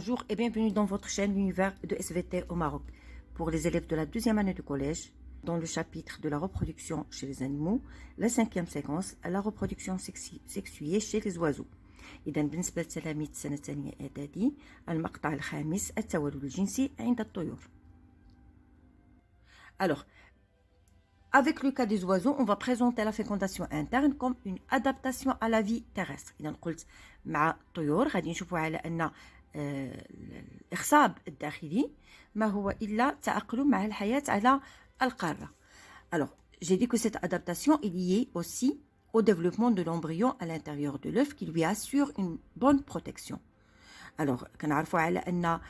Bonjour et bienvenue dans votre chaîne L'univers de SVT au Maroc. Pour les élèves de la deuxième année du collège, dans le chapitre de la reproduction chez les animaux, la cinquième séquence, la reproduction sexuée chez les oiseaux. إذا بالنسبة لتلاميذ السنة الثانية إعدادي المقطع الخامس التولد الجنسي عند الطيور. Alors, avec le cas des oiseaux, on va présenter la fécondation interne comme une adaptation à la vie terrestre. إذا قلت مع الطيور غادي نشوفوا على أن الإخصاب الداخلي ما هو إلا تأقلم مع الحياة على القارة. Alors, j'ai dit que cette adaptation est liée aussi au développement de l'embryon à l'intérieur de l'œuf qui lui assure une bonne protection. Alors, كنعرفوا على أن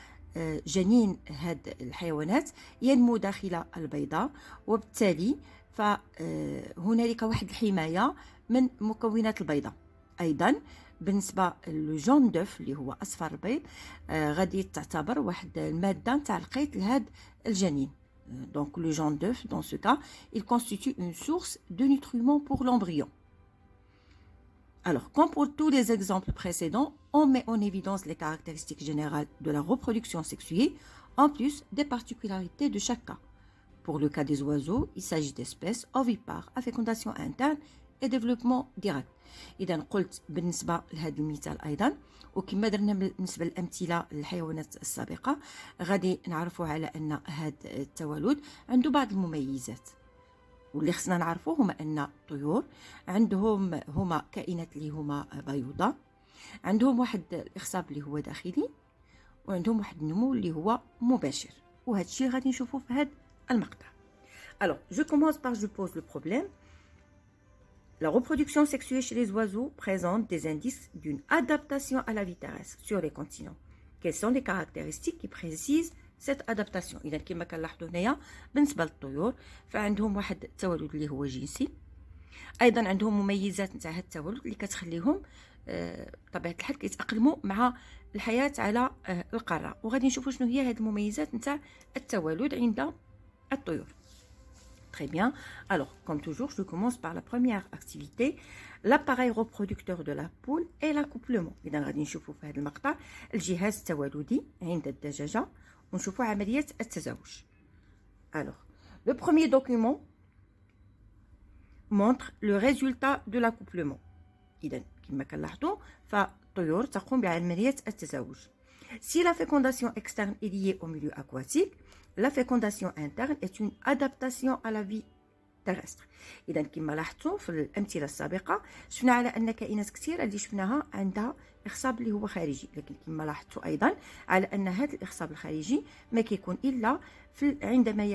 جنين هاد الحيوانات ينمو داخل البيضة وبالتالي فهنالك واحد الحماية من مكونات البيضة. أيضا بالنسبة للجون دوف اللي هو أصفر البيض غادي تعتبر واحد المادة نتاع القيط لهاد الجنين. Donc le jaune d'œuf, dans ce cas, il constitue une source de nutriments pour l'embryon. Alors, comme pour tous les exemples précédents, on met en évidence les caractéristiques générales de la reproduction sexuée, en plus des particularités de chaque cas. Pour le cas des oiseaux, il s'agit d'espèces ovipares à fécondation interne et développement direct. إذا قلت بالنسبة لهذا المثال أيضا وكما درنا بالنسبة للأمثلة للحيوانات السابقة غادي نعرفوا على أن هذا التولد عنده بعض المميزات. واللي خصنا نعرفوه هما أن الطيور عندهم هما كائنات اللي هما بيضاء، عندهم واحد الإخصاب اللي هو داخلي وعندهم واحد النمو اللي هو مباشر، وهذا الشيء غادي نشوفوه في هذا المقطع. Alors, je commence par je pose le problème. La reproduction sexuée chez les oiseaux présente des indices d'une adaptation à la vie terrestre sur les continents. Quelles sont les caractéristiques qui précisent cette adaptation؟ إذا كما كنلاحظوا هنايا بالنسبة للطيور فعندهم واحد التولد اللي هو جنسي، أيضا عندهم مميزات نتاع هذا التولد اللي كتخليهم بطبيعة الحال كيتأقلموا مع الحياة على القارة، وغادي نشوفوا شنو هي هذه المميزات نتاع التولد عند الطيور. Très bien. Alors, comme toujours, je commence par la première activité, l'appareil reproducteur de la poule et l'accouplement. إذا غادي نشوفوا في هذا المقطع الجهاز التولدي عند الدجاجة ونشوفوا عملية التزاوج. Alors, le premier document montre le résultat de l'accouplement. إذا كما كنلاحظوا فالطيور تقوم بعملية التزاوج. Si la fécondation externe est liée au milieu aquatique, la fécondation interne est une adaptation à la vie terrestre. إذا كما لاحظتوا في الأمثلة السابقة شفنا على أن كائنات كثيرة اللي شفناها عندها إخصاب اللي هو خارجي، لكن كما لاحظتوا أيضا على أن هذا الإخصاب الخارجي ما كيكون إلا عندما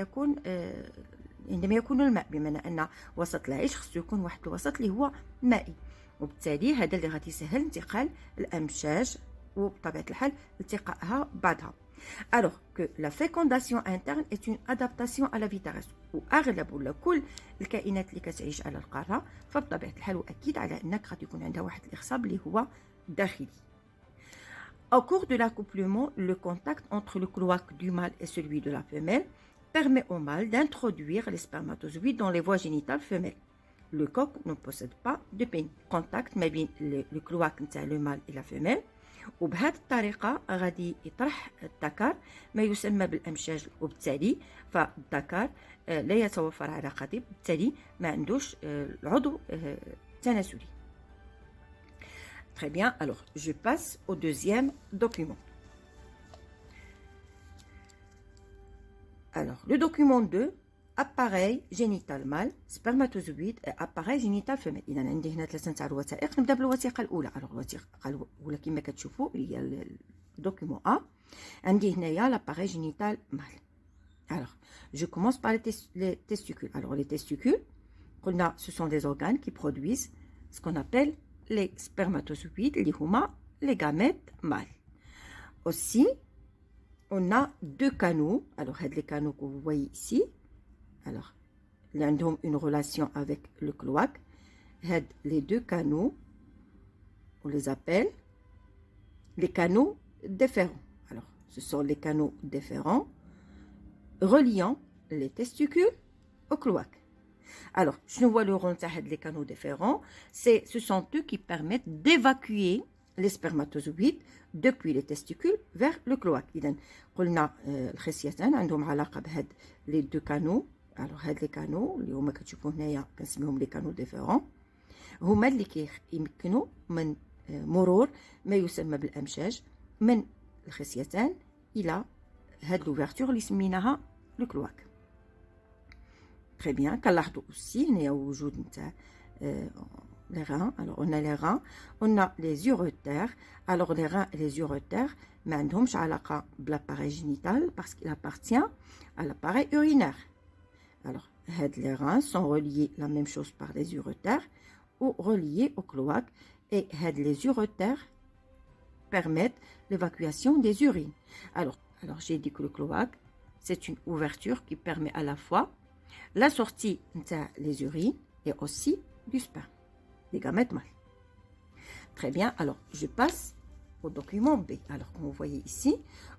يكون الماء، بمعنى أن وسط العيش خصو يكون واحد الوسط اللي هو مائي، وبالتالي هذا اللي غادي يسهل انتقال الأمشاج وبطبيعة الحال التقائها بعضها. Alors que la fécondation interne est une adaptation à la vie terrestre، وأغلب ولا كل الكائنات اللي كتعيش على القارة فبطبيعة الحال وأكيد على أنك غادي يكون عندها واحد الإخصاب اللي هو داخلي. Au cours de l'accouplement, le contact entre le cloaque du mâle et celui de la femelle permet au mâle d'introduire les spermatozoïdes dans les voies génitales femelles. Le coq ne possède pas de pénis. Contact ما بين le cloaque نتاع le mâle et la femelle، وبهذه الطريقة غادي يطرح الذكر ما يسمى بالأمشاج، وبالتالي فالذكر لا يتوفر على قضيب، بالتالي ما عندوش العضو التناسلي. Très bien, alors je passe au deuxième document. Alors, le document 2, appareil génital mâle, spermatozoïde et appareil génital femelle. إذا عندي هنا ثلاثة نتاع الوثائق. نبدا بالوثيقة الأولى. alors الوثيقة الأولى كما كتشوفوا هي الدوكيمون A. عندي هنايا l'appareil génital mâle. Alors, je commence par les testicules. Alors, les testicules, قلنا ce sont des organes qui produisent ce qu'on appelle les spermatozoïdes اللي هما les gamètes mâles. Aussi, on a deux canaux. Alors, les canaux que vous voyez ici. Alors, ils ont une relation avec le cloaque. Les deux canaux, on les appelle les canaux déférents. Alors, ce sont les canaux déférents reliant les testicules au cloaque. Alors, je vois le rôle des canaux déférents. Ce sont eux qui permettent d'évacuer les spermatozoïdes depuis les testicules vers le cloaque. إذن قلنا الخصيتان عندهم علاقة بهاد les deux canaux. alors هاد les canaux اللي هما كتشوفوا هنايا كنسميهم les canaux déférents هما اللي كيمكنوا من مرور ما يسمى بالامشاج من الخصيتان الى هاد لوفرتور اللي سميناها لو كلواك. Très bien. كنلاحظوا aussi هنايا وجود نتاع les reins. Alors on a les reins, on a les uretères. Alors les reins et les uretères ما عندهمش علاقة بالappareil génital parce qu'il appartient à l'appareil urinaire. Alors les reins sont reliés la même chose par les uretères ou reliés au cloaque et les uretères permettent l'évacuation des urines. Alors j'ai dit que le cloaque c'est une ouverture qui permet à la fois la sortie des urines et aussi du sperme, des gamètes mâles. Très bien, alors je passe au document B. Alors comme vous voyez ici,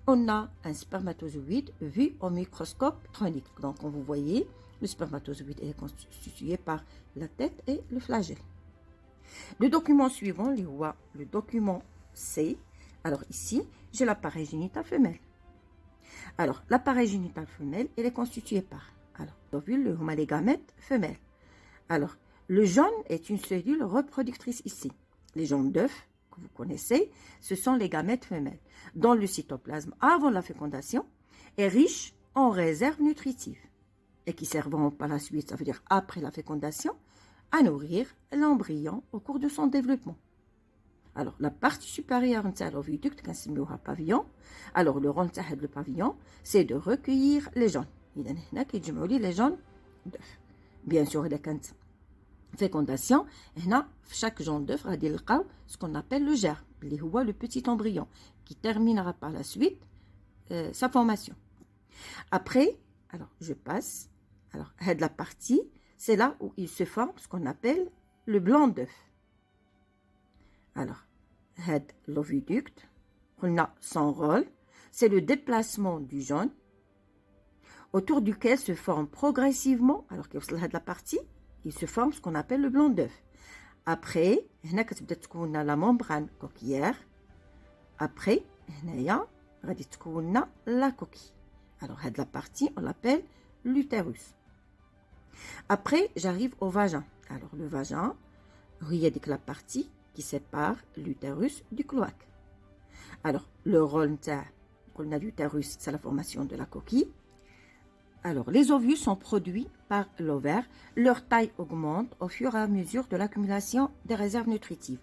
on a un spermatozoïde vu au microscope électronique. Donc comme vous voyez, le spermatozoïde est constitué par la tête et le flagelle. Le document suivant, le document C. Alors ici, j'ai l'appareil génital femelle. Alors l'appareil génital femelle, il est constitué par l'ovule, les gamètes femelles. Alors le jaune est une cellule reproductrice ici. Les jaunes d'œufs que vous connaissez, ce sont les gamètes femelles, dont le cytoplasme avant la fécondation est riche en réserves nutritives et qui servent par la suite, ça veut dire après la fécondation, à nourrir l'embryon au cours de son développement. Alors la partie supérieure de l'oviducte, كنسميوها pavillon. Alors le rôle de le pavillon, c'est de recueillir les jaunes. إذا هنا كيتجمعوا لي les jaunes d'œufs. Bien sûr, إذا كانت fécondation, هنا في chaque jaune d'œuf غادي نلقاو ce qu'on appelle le germe, اللي هو le petit embryon qui terminera par la suite sa formation. Après, alors je passe. Alors la partie, c'est là où il se forme ce qu'on appelle le blanc d'œuf. Alors l'oviducte, on a son rôle, c'est le déplacement du jaune autour duquel se forme progressivement, alors qu'il y a la partie, il se forme ce qu'on appelle le blanc d'œuf. Après, on a la membrane coquillère. Après, on a la coquille. Alors, la partie, on l'appelle l'utérus. Après, j'arrive au vagin. Alors, le vagin, il y a la partie qui sépare l'utérus du cloaque. Alors, le rôle de l'utérus, c'est la formation de la coquille. Alors, les ovules sont produits par l'ovaire. Leur taille augmente au fur et à mesure de l'accumulation des réserves nutritives,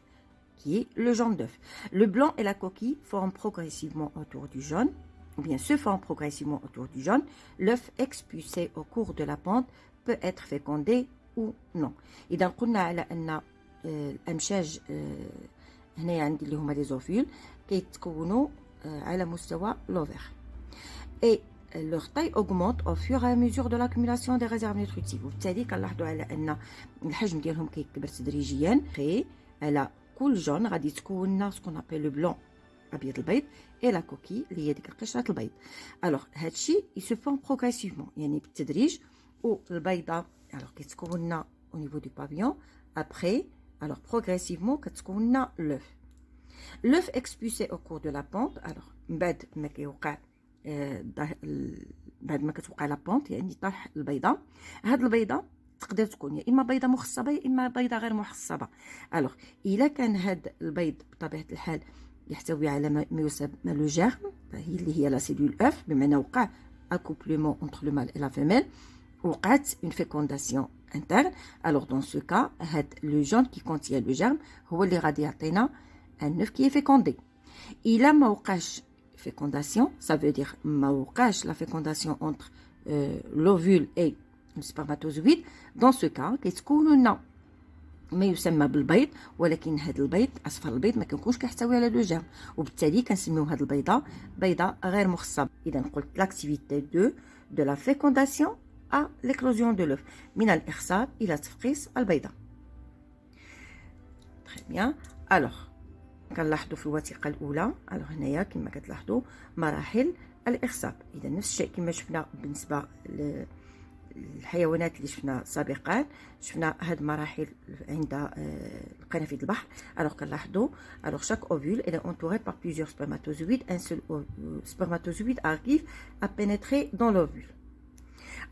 qui est le jaune d'œuf. Le blanc et la coquille forment progressivement autour du jaune, ou bien se forment progressivement autour du jaune. L'œuf expulsé au cours de la pente peut être fécondé ou non. إذا قلنا على أن الأمشاج هنا عندي اللي هما les ovules كيتكونوا على مستوى l'ovaire. Et leur taille augmente au fur et à mesure de l'accumulation des réserves nutritives. وبالتالي كنلاحظوا على ان الحجم ديالهم كيكبر تدريجيا. على كل جون غادي تكون ce qu'on appelle le blanc ابيض البيض et la coquille اللي هي ديك قشره البيض. alors هادشي il se forme progressivement يعني بالتدريج. والبيضه alors كتكون au niveau du pavillon. après alors progressivement كتكون l'œuf. L'œuf expulsé au cours de la pente. alors بعد ما كيوقع بعد ما كتوقع لا بونط يعني طرح البيضه. هاد البيضه تقدر تكون يا اما بيضه مخصبه يا اما بيضه غير مخصبه. الوغ الا كان هاد البيض بطبيعه الحال يحتوي على ما يسمى لو جيرم اللي هي لا سيلول اوف بمعنى وقع اكوبلمون انتر لو مال اي لا فيميل وقعت اون فيكونداسيون interne. alors dans ce cas هاد لو جون qui contient le germe هو اللي غادي يعطينا un œuf qui est fécondé. الا ما وقعش fécondation, ça veut dire la fécondation entre l'ovule et le spermatozoïde. Dans ce cas, كتكون ما يسمى بالبيض ولكن هذا البيض اصفر البيض ما كيكونش كيحتوي على لو جيرم وبالتالي كنسميو هذه البيضه بيضه غير مخصبه. اذا قلت l'activité de la fécondation à l'éclosion de l'œuf من الإخصاب إلى تفقيس البيضه. Très bien. alors كنلاحظوا في الوثيقه الاولى الوغ هنايا كما كتلاحظوا مراحل الاخصاب. اذا نفس الشيء كما شفنا بالنسبه الحيوانات اللي شفنا سابقا شفنا هاد المراحل عند قنافذ البحر. Alors كنلاحظوا alors chaque ovule est entouré par plusieurs spermatozoïdes. Un seul spermatozoïde arrive à pénétrer dans l'ovule.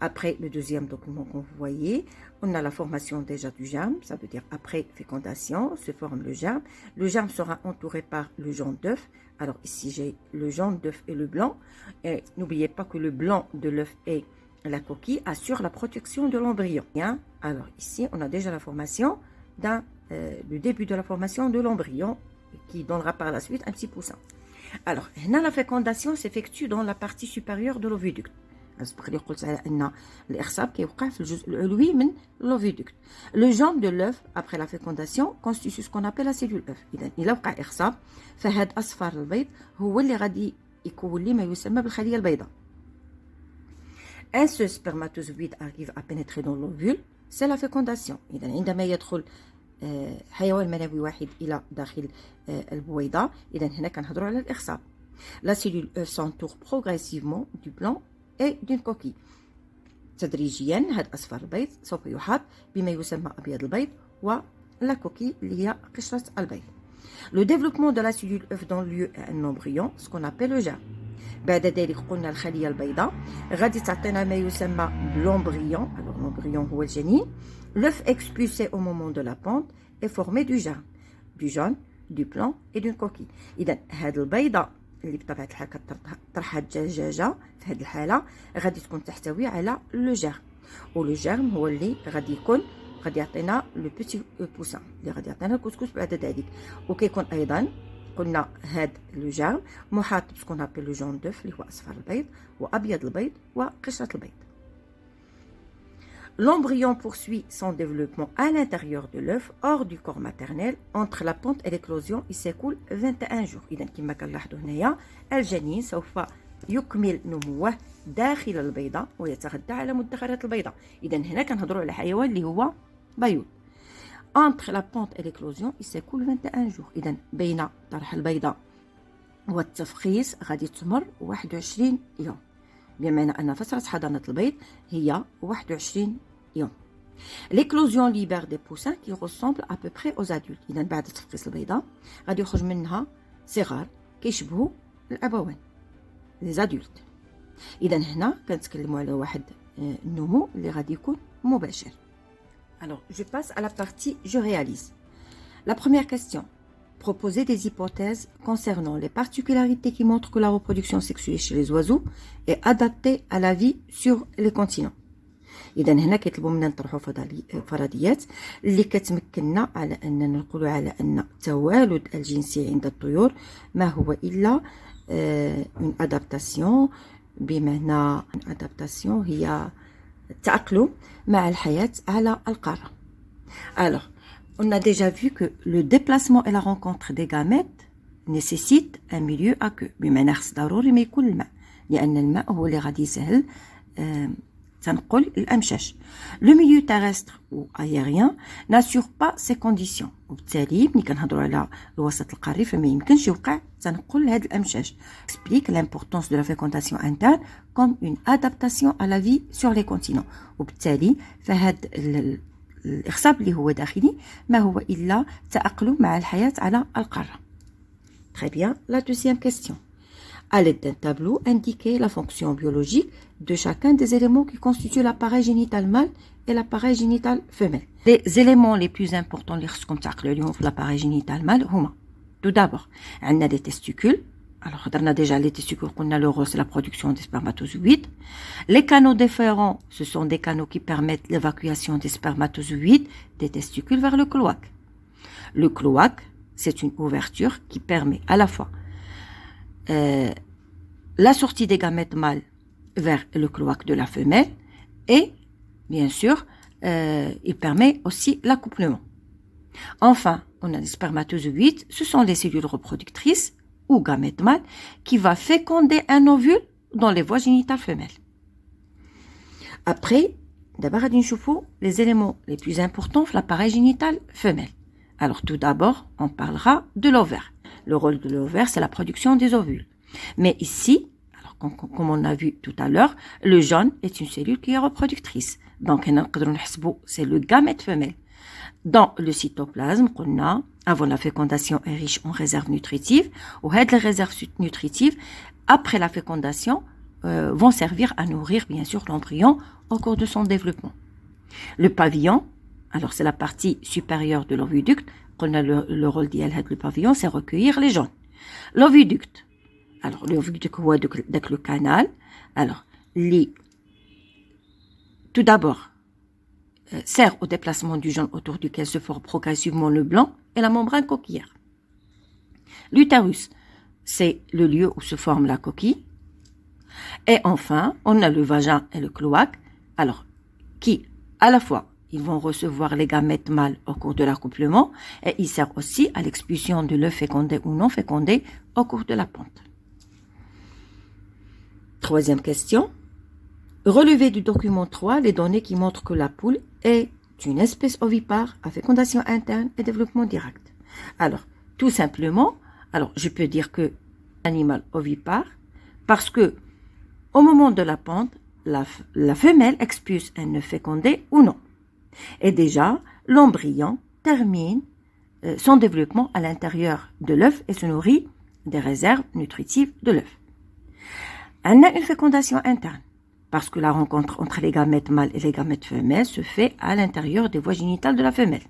Après le deuxième document qu'on vous voyez, on a la formation déjà du germe, ça veut dire après fécondation se forme le germe. Le germe sera entouré par le jaune d'œuf. Alors ici j'ai le jaune d'œuf et le blanc. Et n'oubliez pas que le blanc de l'œuf et la coquille assure la protection de l'embryon. Alors ici on a déjà la formation le début de la formation de l'embryon qui donnera par la suite un petit poussin. Alors la fécondation s'effectue dans la partie supérieure de l'oviducte. سبق لي قلت على ان الاخصاب كيوقع في الجزء العلوي من l'oviducte. Le jaune de l'œuf après la fécondation constitue ce qu'on appelle la cellule œuf. اذا الا وقع اخصاب فهاد اصفار البيض هو اللي غادي يكون لي ما يسمى بالخليه البيضاء. Un seul spermatozoïde arrive à pénétrer dans l'ovule, c'est la fécondation. اذا عندما يدخل حيوان منوي واحد الى داخل البويضه اذا هنا كنهضروا على الاخصاب. La cellule œuf s'entoure progressivement du blanc et d'une coquille. تدريجيا هاد أصفار البيض سوف يحاط بما يسمى أبيض البيض ولا coquille اللي هي قشرة البيض. Le développement de la cellule œuf donne lieu à un embryon, ce qu'on appelle le germe. بعد ذلك قلنا الخلية البيضاء غادي تعطينا ما يسمى l'embryon. Alors l'embryon هو الجنين. L'œuf expulsé au moment de la ponte est formé du germe, du jaune, du blanc et d'une coquille. إذا هاد البيضة اللي بطبيعه الحال كطرحها الدجاجه في هذه الحاله غادي تكون تحتوي على لو جيرم. ولو جيرم هو اللي غادي يعطينا لو بيتي بوسان اللي غادي يعطينا الكسكس بعد ذلك. وكيكون ايضا قلنا هاد لو جيرم محاط بسكون ابل لو جون دوف اللي هو اصفر البيض وابيض البيض وقشره البيض. L'embryon poursuit son développement à l'intérieur de l'œuf, hors du corps maternel. Entre la ponte et l'éclosion, il s'écoule 21 jours. إذا كما كنلاحظوا هنايا الجنين سوف يكمل نموه داخل البيضة ويتغذى على مدخرات البيضة. إذا هنا كنهضروا على حيوان اللي هو بيوض. Entre la ponte et l'éclosion, il s'écoule 21 jours. إذا بين طرح البيضة والتفخيص غادي تمر 21 يوم. بمعنى أن فترة حضانة البيض هي 21 يوم. L'éclosion libère des poussins qui ressemblent à peu près aux adultes. إذا بعد تفقيس البيضة غادي يخرج منها صغار كيشبهوا الأبوين les adultes. إذا هنا كنتكلموا على واحد النمو اللي غادي يكون مباشر. Alors je passe à la partie je réalise. La première question. Proposer des hypothèses concernant les particularités qui montrent que la reproduction sexuée chez les oiseaux est adaptée à la vie sur les continents. إذا هنا كيطلبوا منا نطرحوا فرضيات اللي كتمكننا على أننا نقولوا على أن التوالد الجنسي عند الطيور ما هو إلا une adaptation. بمعنى adaptation هي التأقلم مع الحياة على القارة. Alors, on a déjà vu que le déplacement et la rencontre des gamètes nécessitent un milieu aqueux. بمعنى خص ضروري ما يكون الماء لأن الماء هو اللي غادي يسهل تنقل الأمشاج. Le milieu terrestre ou aérien n'assure pas ces conditions. وبالتالي ملي كنهضروا على الوسط القاري فما يمكنش يوقع تنقل هذه الأمشاج. Explique l'importance de la fécondation interne comme une adaptation à la vie sur les continents. وبالتالي فهاد الإخصاب اللي هو داخلي ما هو إلا تأقلم مع الحياة على القارة. Très bien. La deuxième question. À l'aide d'un tableau, indiquez la fonction biologique de chacun des éléments qui constituent l'appareil génital mâle et l'appareil génital femelle. Les éléments les plus importants اللي خصكم تعقلوا عليهم في l'appareil génital mâle هما tout d'abord عندنا des testicules. Alors هضرنا déjà les testicules قلنا le rôle c'est la production des spermatozoïdes. Les canaux déférents ce sont des canaux qui permettent l'évacuation des spermatozoïdes des testicules vers le cloaque. Le cloaque c'est une ouverture qui permet à la fois la sortie des gamètes mâles vers le cloaque de la femelle et bien sûr il permet aussi l'accouplement. Enfin, on a les spermatozoïdes, ce sont les cellules reproductrices ou gamètes mâles qui va féconder un ovule dans les voies génitales femelles. Après, d'abord غادي نشوفوا les éléments les plus importants de l'appareil génital femelle. Alors tout d'abord, on parlera de l'ovaire. Le rôle de l'ovaire, c'est la production des ovules. Mais ici, alors comme on a vu tout à l'heure, le jaune est une cellule qui est reproductrice. Donc, c'est le gamète femelle. Dans le cytoplasme, avant la fécondation, est riche en réserves nutritives. Ou les réserves nutritives, après la fécondation, vont servir à nourrir, bien sûr, l'embryon au cours de son développement. Le pavillon, alors c'est la partie supérieure de l'oviducte. Le rôle du pavillon, c'est recueillir les jaunes. L'oviducte, alors l'oviducte, c'est le canal. Alors, tout d'abord, sert au déplacement du jaune autour duquel se forme progressivement le blanc et la membrane coquillère. L'utérus, c'est le lieu où se forme la coquille. Et enfin, on a le vagin et le cloaque, alors qui, à la fois, ils vont recevoir les gamètes mâles au cours de l'accouplement et ils servent aussi à l'expulsion de l'œuf fécondé ou non fécondé au cours de la ponte. Troisième question. Relevez du document 3 les données qui montrent que la poule est une espèce ovipare à fécondation interne et développement direct. Alors, tout simplement, je peux dire que l'animal ovipare parce que au moment de la ponte, la femelle expulse un œuf fécondé ou non. Et déjà, l'embryon termine son développement à l'intérieur de l'œuf et se nourrit des réserves nutritives de l'œuf. Elle a une fécondation interne parce que la rencontre entre les gamètes mâles et les gamètes femelles se fait à l'intérieur des voies génitales de la femelle.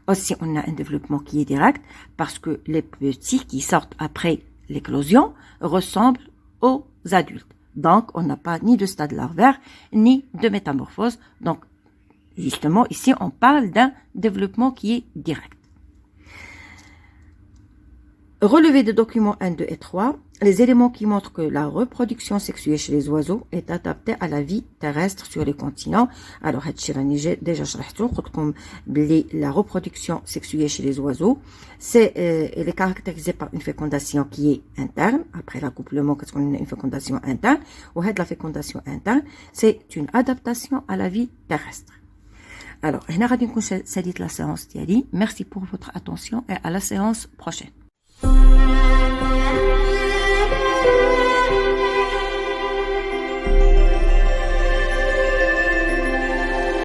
Aussi, on a un développement qui est direct parce que les petits qui sortent après l'éclosion ressemblent aux adultes. Donc, on n'a pas ni de stade larvaire, ni de métamorphose. Donc, justement, ici, on parle d'un développement qui est direct. Relevez des documents 1, 2 et 3 les éléments qui montrent que la reproduction sexuée chez les oiseaux est adaptée à la vie terrestre sur les continents. Alors, déjà comme la reproduction sexuée chez les oiseaux, elle est caractérisée par une fécondation qui est interne. Après l'accouplement, qu'est-ce qu'on a une fécondation interne? Ou la fécondation interne, c'est une adaptation à la vie terrestre. Alors, هنا غادي نكون ساليت la séance ديالي. Merci pour votre attention et à la séance prochaine.